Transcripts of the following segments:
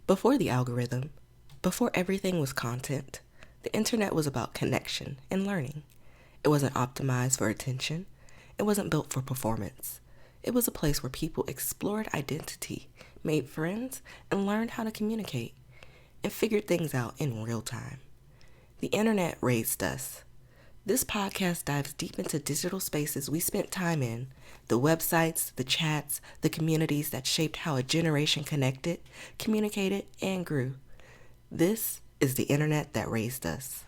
Before the algorithm, before everything was content, the internet was about connection and learning. It wasn't optimized for attention. It wasn't built for performance. It was a place where people explored identity, made friends, and learned how to communicate, and figured things out in real time. The internet raised us. This podcast dives deep into digital spaces we spent time in, the websites, the chats, the communities that shaped how a generation connected, communicated, and grew. This is the internet that raised us.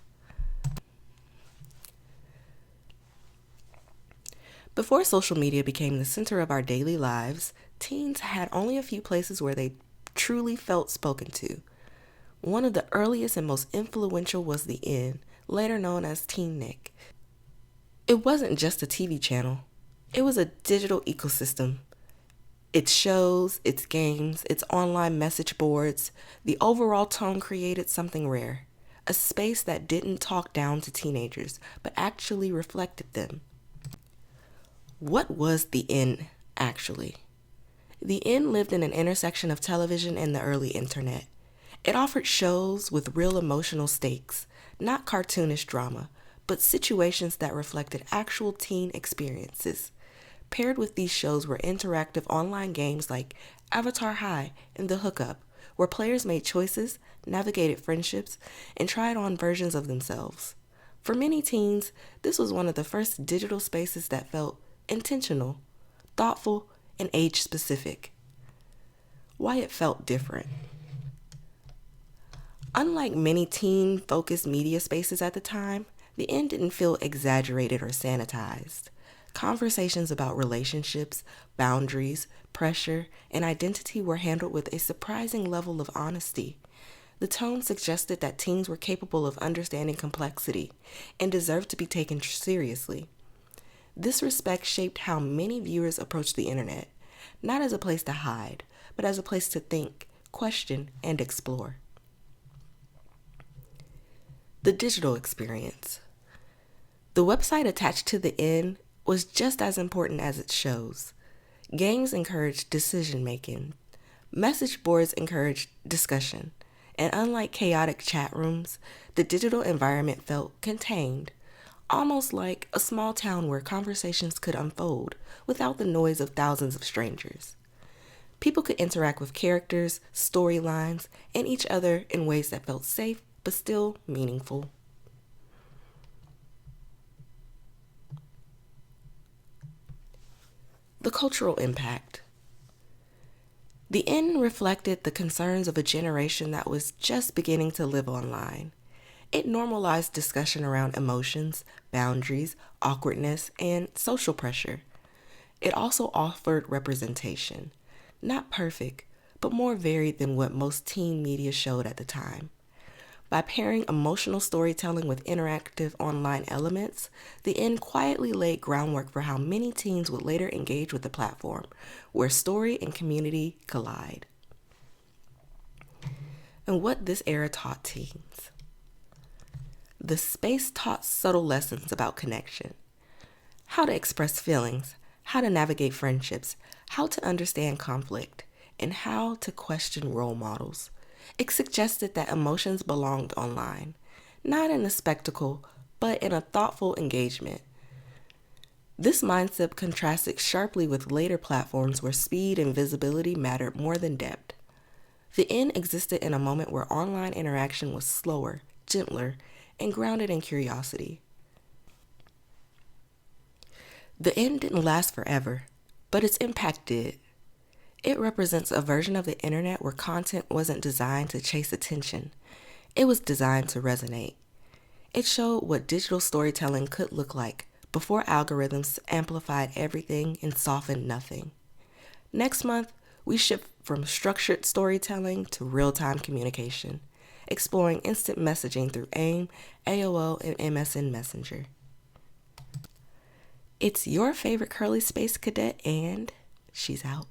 Before social media became the center of our daily lives, teens had only a few places where they truly felt spoken to. One of the earliest and most influential was the Inn, later known as Teen Nick. It wasn't just a TV channel. It was a digital ecosystem. Its shows, its games, its online message boards, the overall tone created something rare. A space that didn't talk down to teenagers, but actually reflected them. What was the Inn, actually? The Inn lived in an intersection of television and the early internet. It offered shows with real emotional stakes, not cartoonish drama, but situations that reflected actual teen experiences. Paired with these shows were interactive online games like Avatar High and The Hookup, where players made choices, navigated friendships, and tried on versions of themselves. For many teens, this was one of the first digital spaces that felt intentional, thoughtful, and age-specific. Why it felt different. Unlike many teen-focused media spaces at the time, the Inn didn't feel exaggerated or sanitized. Conversations about relationships, boundaries, pressure, and identity were handled with a surprising level of honesty. The tone suggested that teens were capable of understanding complexity and deserved to be taken seriously. This respect shaped how many viewers approached the internet, not as a place to hide, but as a place to think, question, and explore. The digital experience. The website attached to the Inn was just as important as its shows. Games encouraged decision-making. Message boards encouraged discussion. And unlike chaotic chat rooms, the digital environment felt contained, almost like a small town where conversations could unfold without the noise of thousands of strangers. People could interact with characters, storylines, and each other in ways that felt safe but still meaningful. The cultural impact. The Inn reflected the concerns of a generation that was just beginning to live online. It normalized discussion around emotions, boundaries, awkwardness, and social pressure. It also offered representation. Not perfect, but more varied than what most teen media showed at the time. By pairing emotional storytelling with interactive online elements, the Inn quietly laid groundwork for how many teens would later engage with the platform, where story and community collide. And what this era taught teens. The space taught subtle lessons about connection. How to express feelings, how to navigate friendships, how to understand conflict, and how to question role models. It suggested that emotions belonged online, not in a spectacle, but in a thoughtful engagement. This mindset contrasted sharply with later platforms where speed and visibility mattered more than depth. The Inn existed in a moment where online interaction was slower, gentler, and grounded in curiosity. The Inn didn't last forever, but its impact did. It represents a version of the internet where content wasn't designed to chase attention. It was designed to resonate. It showed what digital storytelling could look like before algorithms amplified everything and softened nothing. Next month, we shift from structured storytelling to real-time communication, exploring instant messaging through AIM, AOL, and MSN Messenger. It's your favorite curly space cadet, and she's out.